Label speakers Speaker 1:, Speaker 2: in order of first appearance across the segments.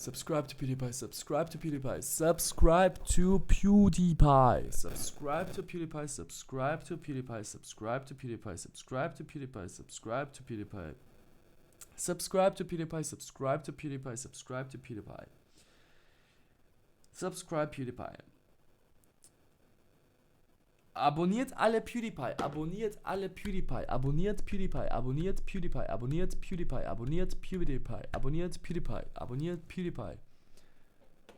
Speaker 1: Subscribe to PewDiePie, subscribe to PewDiePie, subscribe to PewDiePie, subscribe to PewDiePie, subscribe to PewDiePie, subscribe to PewDiePie, subscribe to PewDiePie, subscribe to PewDiePie, subscribe to PewDiePie, subscribe to PewDiePie, subscribe to PewDiePie, subscribe PewDiePie. Abonniert alle PewDiePie, abonniert alle PewDiePie, abonniert PewDiePie, abonniert PewDiePie, abonniert PewDiePie, abonniert PewDiePie, abonniert PewDiePie, abonniert PewDiePie,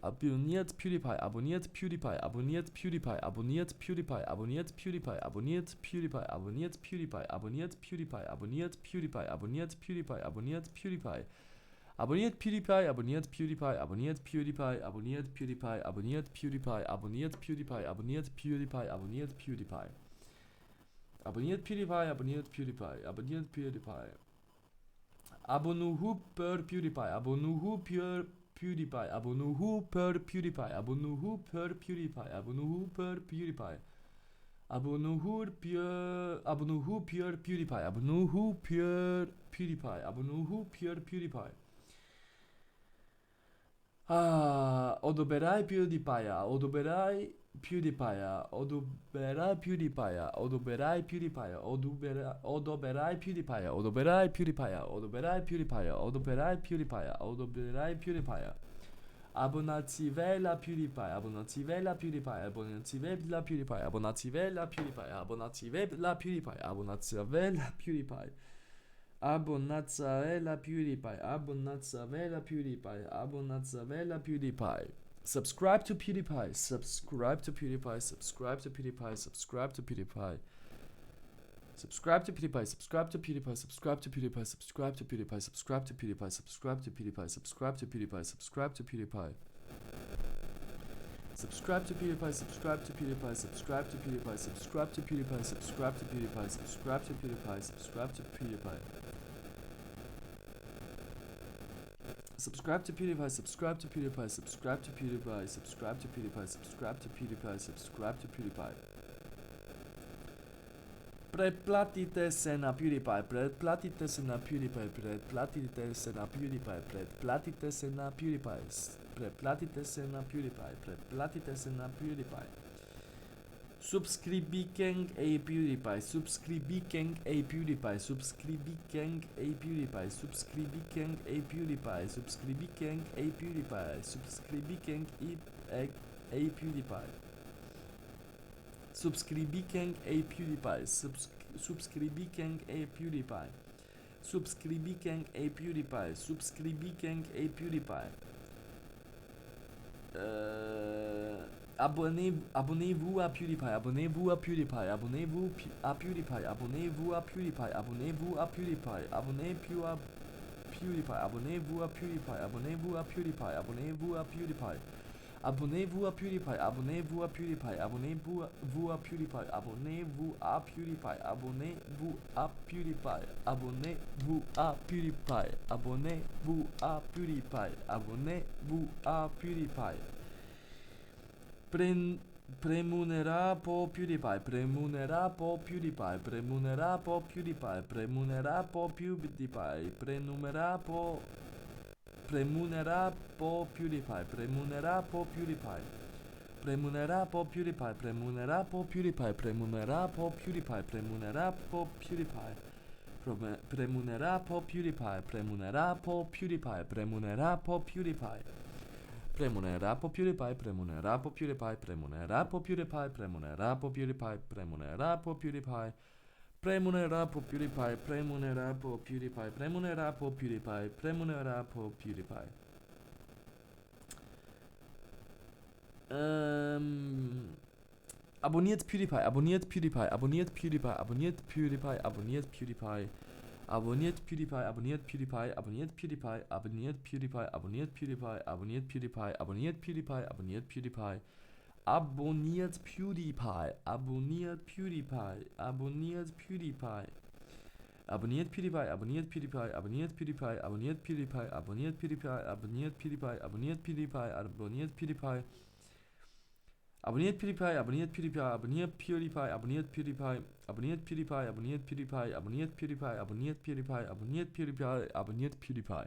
Speaker 1: abonniert PewDiePie, abonniert PewDiePie, abonniert PewDiePie, abonniert PewDiePie, abonniert PewDiePie, abonniert PewDiePie, abonniert PewDiePie, abonniert PewDiePie, abonniert PewDiePie, abonniert PewDiePie, abonniert PewDiePie. Abonniert PewDiePie, abonniert PewDiePie, abonniert PewDiePie, abonniert PewDiePie, abonniert PewDiePie, abonniert PewDiePie, abonniert PewDiePie, abonniert PewDiePie. Abonniert PewDiePie, abonniert PewDiePie, abonniert PewDiePie. Abonnuhu per PewDiePie, abonnuhu per PewDiePie, abonnuhu per PewDiePie, abonnuhu per PewDiePie, abonnuhu per PewDiePie. Abonnuhu per PewDiePie, abonnuhu per PewDiePie, abonnuhu per PewDiePie. Odoberai PewDiePie, odoberai PewDiePie, odoberai PewDiePie, odoberai PewDiePie, odoberai PewDiePie, odoberai PewDiePie, odoberai PewDiePie, odoberai PewDiePie, odoberai PewDiePie. Abonnativela PewDiePie, abonnativela PewDiePie, abonnativela PewDiePie, abonnativela PewDiePie, abonnativela PewDiePie, abonnativela PewDiePie. Abonnativela PewDiePie, abonnativela PewDiePie, abonnativela PewDiePie. Subscribe to PewDiePie, subscribe to PewDiePie, subscribe to PewDiePie, subscribe to PewDiePie. Subscribe to PewDiePie, subscribe to PewDiePie, subscribe to PewDiePie, subscribe to PewDiePie, subscribe to PewDiePie, subscribe to PewDiePie, subscribe to PewDiePie, subscribe to PewDiePie. Subscribe to PewDiePie, subscribe to PewDiePie, subscribe to PewDiePie, subscribe to PewDiePie, subscribe to PewDiePie, subscribe to PewDiePie, subscribe to PewDiePie. Subscribe to PewDiePie, subscribe to PewDiePie, subscribe to PewDiePie, subscribe to PewDiePie, subscribe to PewDiePie, subscribe to PewDiePie. Pretplatite se na PewDiePie, pretplatite se na PewDiePie, pretplatite se na PewDiePie, pretplatite se na PewDiePie, pretplatite se na PewDiePie, pretplatite se na PewDiePie. Subscribing a PewDiePie, subscribing a PewDiePie, subscribing a PewDiePie, subscribing a PewDiePie, subscribing a PewDiePie, subscribing a PewDiePie. Subscribing a PewDiePie, subscribing a PewDiePie, subscribing a PewDiePie, subscribing a PewDiePie. Abonnez-vous à PewDiePie, abonnez-vous à PewDiePie, abonnez-vous à PewDiePie, abonnez-vous à PewDiePie, abonnez-vous à PewDiePie, abonnez-vous à PewDiePie, abonnez-vous à PewDiePie, abonnez-vous à PewDiePie, abonnez-vous à PewDiePie. Abonnez-vous à PewDiePie, abonnez-vous à PewDiePie, abonnez-vous à PewDiePie, abonnez-vous à PewDiePie, abonnez-vous à PewDiePie, abonnez-vous à PewDiePie, abonnez-vous à PewDiePie, abonnez-vous à PewDiePie. Premunera po PewDiePie, premunera po PewDiePie, premunera po PewDiePie, premunera po PewDiePie, premunera po PewDiePie, premunera po PewDiePie, premunera po PewDiePie, premunera po PewDiePie, premunera po PewDiePie, premunera po PewDiePie, premunera po PewDiePie, premunera po PewDiePie, premunera po PewDiePie. Premunera po PewDiePie, premunera po PewDiePie, premunera po PewDiePie, premunera po PewDiePie, premunera po PewDiePie. Premunera po PewDiePie, premunera po PewDiePie, premunera po PewDiePie, premunera po PewDiePie. Abonniert PewDiePie, abonniert PewDiePie, abonniert PewDiePie, abonniert PewDiePie, abonniert PewDiePie. Abonniert PewDiePie, abonniert PewDiePie, abonniert PewDiePie, abonniert PewDiePie, abonniert PewDiePie, abonniert PewDiePie, abonniert PewDiePie, abonniert PewDiePie. Abonniert PewDiePie, abonniert PewDiePie, abonniert PewDiePie. Abonniert PewDiePie, abonniert PewDiePie, abonniert PewDiePie, abonniert PewDiePie, abonniert PewDiePie, abonniert PewDiePie, abonniert PewDiePie, abonniert PewDiePie. Abonniert PewDiePie, abonniert PewDiePie, abonniert PewDiePie, abonniert PewDiePie, abonniert PewDiePie, abonniert PewDiePie, abonniert PewDiePie, abonniert PewDiePie, abonniert PewDiePie, abonniert PewDiePie.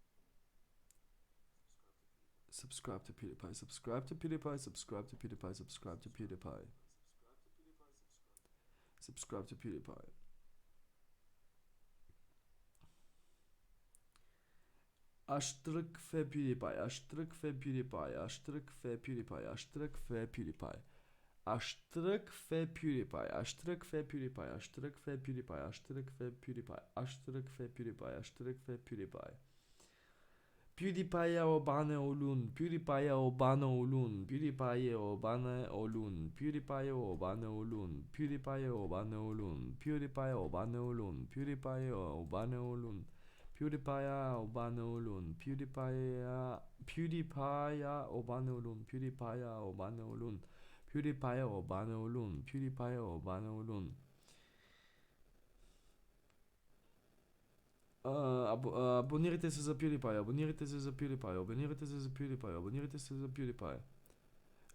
Speaker 1: Subscribe to PewDiePie. Subscribe to PewDiePie. Subscribe to PewDiePie. Subscribe to PewDiePie. Subscribe to PewDiePie. Aştırık fe PewDiePie. Aştırık fe PewDiePie. Aştırık fe PewDiePie. Aştırık fe PewDiePie. Aştırık fe PewDiePie. Aştırık fe PewDiePie. Aştırık fe PewDiePie. Aştırık fe PewDiePie. Aştırık fe PewDiePie. Aştırık fe PewDiePie. PewDiePie obane olun. PewDiePie obane olun. PewDiePie obane olun. PewDiePie obane olun. PewDiePie obane olun. PewDiePie obane olun. PewDiePie obane olun. PewDiePie obane olun. PewDiePie obane olun. PewDiePie obane olun. PewDiePie obane olun. PewDiePie obane olun. Abonnirite-se za PewDiePie. Abonnirite-se za PewDiePie. Abonnirite-se za PewDiePie. Abonnirite-se za PewDiePie.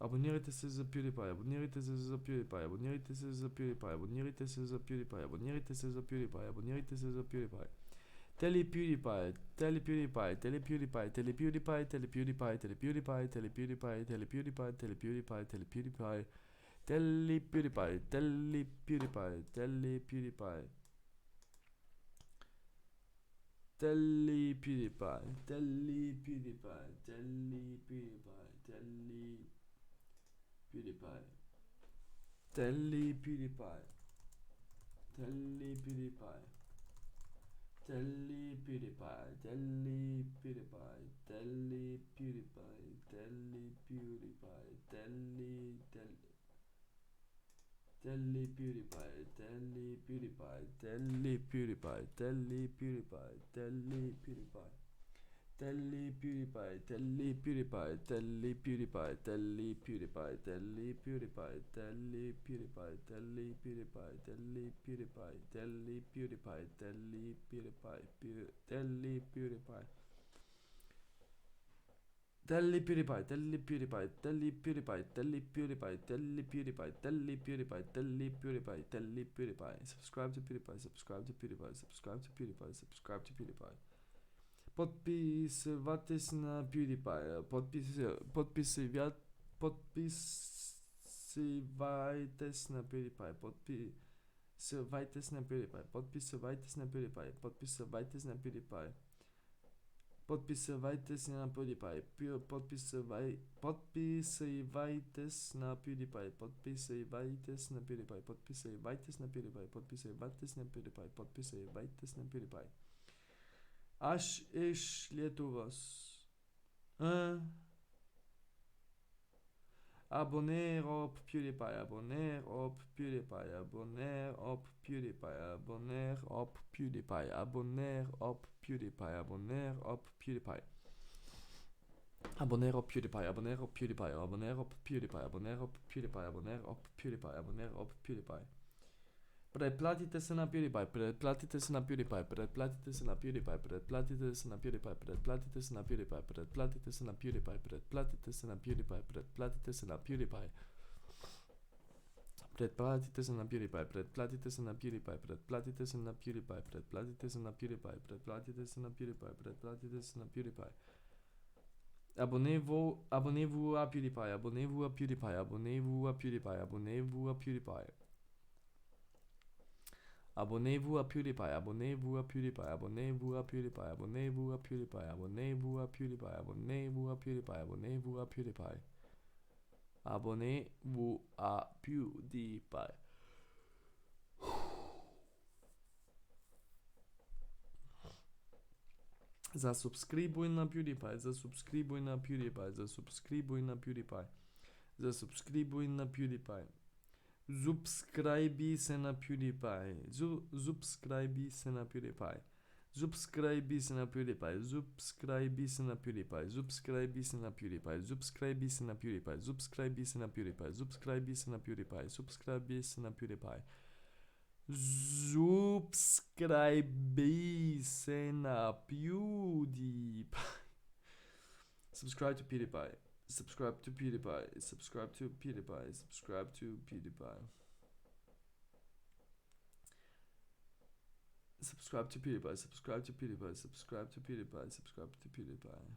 Speaker 1: Abonnirite-se za PewDiePie. Abonnirite-se za PewDiePie. Abonnirite-se za PewDiePie. Abonnirite-se za PewDiePie. Abonnirite-se za PewDiePie. Abonnirite-se za PewDiePie. Tele PewDiePie, Tele PewDiePie, Tele PewDiePie, Tele PewDiePie, Tele PewDiePie, Tele PewDiePie, Tele PewDiePie, Tele PewDiePie, Tele PewDiePie, Tele PewDiePie, Tele PewDiePie, Tele PewDiePie, Tele PewDiePie, Tele PewDiePie, Tele PewDiePie, Tele PewDiePie, Tele PewDiePie, Tele PewDiePie, Tele PewDiePie. Tele PewDiePie, Tele PewDiePie, Tele PewDiePie, Tele PewDiePie, Tele PewDiePie, Tele PewDiePie, Tele PewDiePie, Tele PewDiePie, Tele PewDiePie. Tele PewDiePie, Tele PewDiePie, Tele PewDiePie, Tele PewDiePie, Tele PewDiePie, Tele PewDiePie, Tele PewDiePie, Tele PewDiePie, Tele PewDiePie, Tele PewDiePie, Tele PewDiePie. Tele PewDiePie, Tele PewDiePie, Tele PewDiePie, Tele PewDiePie, Tele PewDiePie, Tele PewDiePie, Tele PewDiePie, Tele PewDiePie. Subscribe to PewDiePie, subscribe to PewDiePie, subscribe to PewDiePie, subscribe to PewDiePie. Podpisywajcie na PewDiePie. Podpisywajcie na PewDiePie. Podpisywajcie na PewDiePie. Podpisywajcie na PewDiePie. Podpisywajcie na PewDiePie. Podpisywajcie na PewDiePie. Podpisywajcie na PewDiePie. Podpisywajcie na PewDiePie. Podpisywajcie na PewDiePie. Podpisywajcie na PewDiePie. Podpisywajcie na PewDiePie. Aš iš Lietuvos. Abonner op PewDiePie. Abonner op PewDiePie. Abonner op PewDiePie. Abonner op PewDiePie. Abonner op PewDiePie. Abonner op PewDiePie. Abonner op PewDiePie. Abonner op PewDiePie. Abonner op PewDiePie. Abonner op PewDiePie. Abonner op PewDiePie. Abonner op PewDiePie. Pretplatite se na PewDiePie, pretplatite se na PewDiePie, pretplatite se na PewDiePie, pretplatite se na PewDiePie, pretplatite se na PewDiePie, pretplatite se na PewDiePie, pretplatite se na PewDiePie, pretplatite se na PewDiePie. Pretplatite se na PewDiePie, pretplatite se na PewDiePie, pretplatite se na PewDiePie, pretplatite se na PewDiePie, pretplatite se na PewDiePie, pretplatite se na PewDiePie. Abonnez-vous à PewDiePie, abonnez-vous à PewDiePie, abonnez-vous à PewDiePie, abonnez-vous à PewDiePie. Abonnez-vous à PewDiePie, abonnez-vous à PewDiePie, abonnez-vous à PewDiePie, abonnez-vous à PewDiePie, abonnez-vous à PewDiePie, abonnez-vous à PewDiePie, abonnez-vous à PewDiePie. Abonnez-vous à PewDiePie. Zasubskrybuj na PewDiePie, zasubskrybuj na PewDiePie, zasubskrybuj na PewDiePie, zasubskrybuj na PewDiePie. Subscribe se na PewDiePie. Subscribe se na PewDiePie. Subscribe se na PewDiePie. Subscribe se na PewDiePie. Subscribe se na PewDiePie. Subscribe se na PewDiePie. Subscribe se na PewDiePie. Subscribe se na PewDiePie. Subscribe se na PewDiePie. Subscribe se na PewDiePie. Subscribe to PewDiePie. Subscribe to PewDiePie. Subscribe to PewDiePie. Subscribe to PewDiePie. Subscribe to PewDiePie. Subscribe to PewDiePie. Subscribe to PewDiePie. Subscribe to PewDiePie.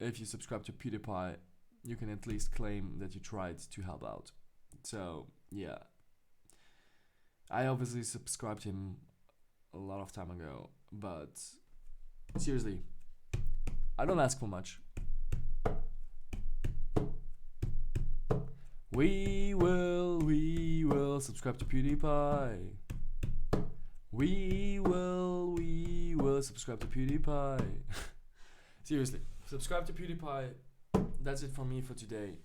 Speaker 1: if you subscribe to PewDiePie, you can at least claim that you tried to help out. So yeah, I obviously subscribed him a lot of time ago, but seriously, I don't ask for much. We will subscribe to PewDiePie. We will subscribe to PewDiePie. Seriously, subscribe to PewDiePie. That's it from me for today.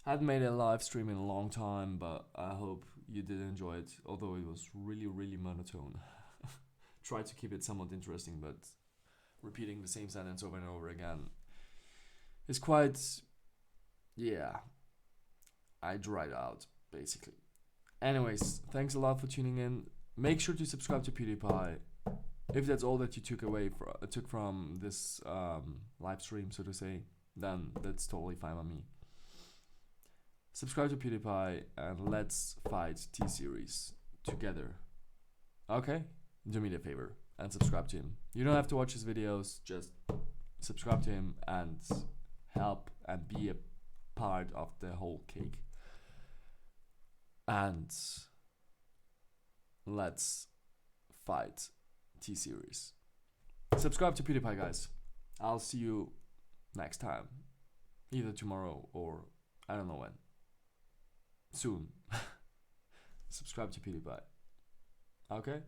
Speaker 1: I haven't made a live stream in a long time, but I hope you did enjoy it, although it was really monotone. Try to keep it somewhat interesting, but repeating the same sentence over and over again is quite, yeah, I dried out, basically. Anyways, thanks a lot for tuning in. Make sure to subscribe to PewDiePie. If that's all that you took from this live stream, so to say, then that's totally fine with me. Subscribe to PewDiePie and let's fight T-Series together. Okay? Do me the favor and subscribe to him. You don't have to watch his videos, just subscribe to him and help and be a part of the whole cake. And let's fight T-Series. Subscribe to PewDiePie, guys. I'll see you next time. Either tomorrow or I don't know when. Soon. Subscribe to PewDiePie. Okay?